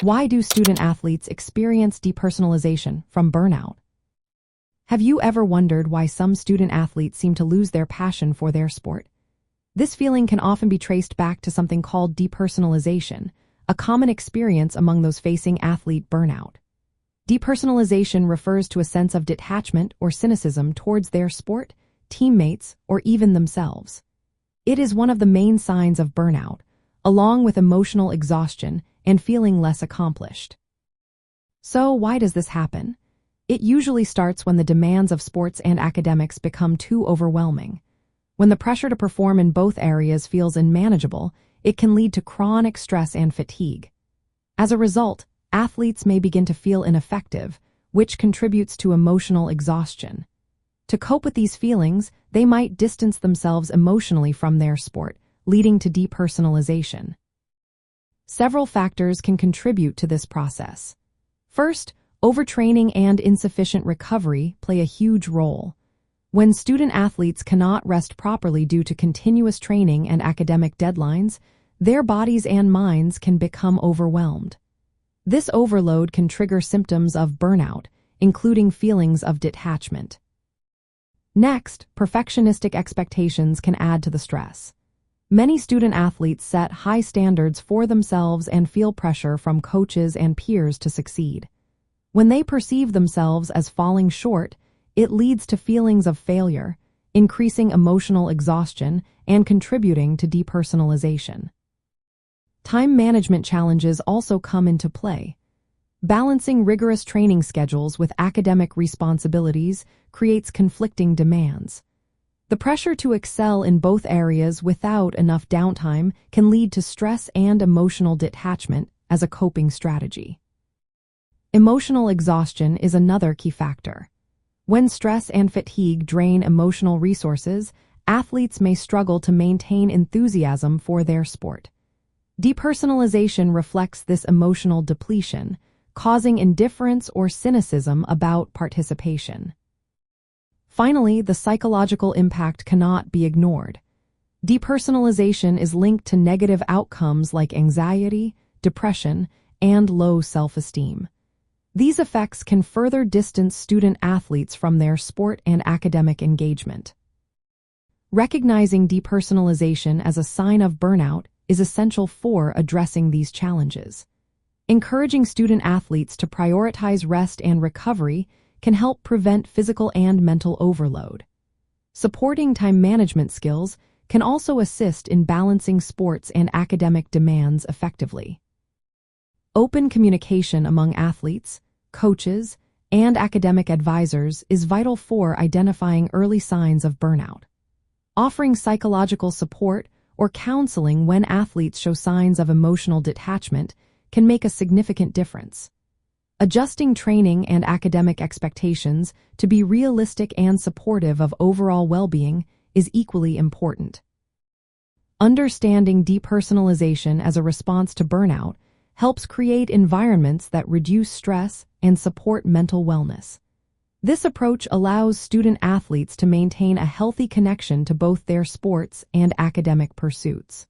Why do student athletes experience depersonalization from burnout? Have you ever wondered why some student athletes seem to lose their passion for their sport? This feeling can often be traced back to something called depersonalization, a common experience among those facing athlete burnout. Depersonalization refers to a sense of detachment or cynicism towards their sport, teammates, or even themselves. It is one of the main signs of burnout, along with emotional exhaustion and feeling less accomplished. So, why does this happen? It usually starts when the demands of sports and academics become too overwhelming. When the pressure to perform in both areas feels unmanageable, it can lead to chronic stress and fatigue. As a result, athletes may begin to feel ineffective, which contributes to emotional exhaustion. To cope with these feelings, they might distance themselves emotionally from their sport, leading to depersonalization. Several factors can contribute to this process. First, overtraining and insufficient recovery play a huge role. When student athletes cannot rest properly due to continuous training and academic deadlines, their bodies and minds can become overwhelmed. This overload can trigger symptoms of burnout, including feelings of detachment. Next, perfectionistic expectations can add to the stress. Many student athletes set high standards for themselves and feel pressure from coaches and peers to succeed. When they perceive themselves as falling short, it leads to feelings of failure, increasing emotional exhaustion and contributing to depersonalization. Time management challenges also come into play. Balancing rigorous training schedules with academic responsibilities creates conflicting demands. The pressure to excel in both areas without enough downtime can lead to stress and emotional detachment as a coping strategy. Emotional exhaustion is another key factor. When stress and fatigue drain emotional resources, athletes may struggle to maintain enthusiasm for their sport. Depersonalization reflects this emotional depletion, causing indifference or cynicism about participation. Finally, the psychological impact cannot be ignored. Depersonalization is linked to negative outcomes like anxiety, depression, and low self-esteem. These effects can further distance student athletes from their sport and academic engagement. Recognizing depersonalization as a sign of burnout is essential for addressing these challenges. Encouraging student athletes to prioritize rest and recovery can help prevent physical and mental overload. Supporting time management skills can also assist in balancing sports and academic demands effectively. Open communication among athletes, coaches, and academic advisors is vital for identifying early signs of burnout. Offering psychological support or counseling when athletes show signs of emotional detachment can make a significant difference. Adjusting training and academic expectations to be realistic and supportive of overall well-being is equally important. Understanding depersonalization as a response to burnout helps create environments that reduce stress and support mental wellness. This approach allows student athletes to maintain a healthy connection to both their sports and academic pursuits.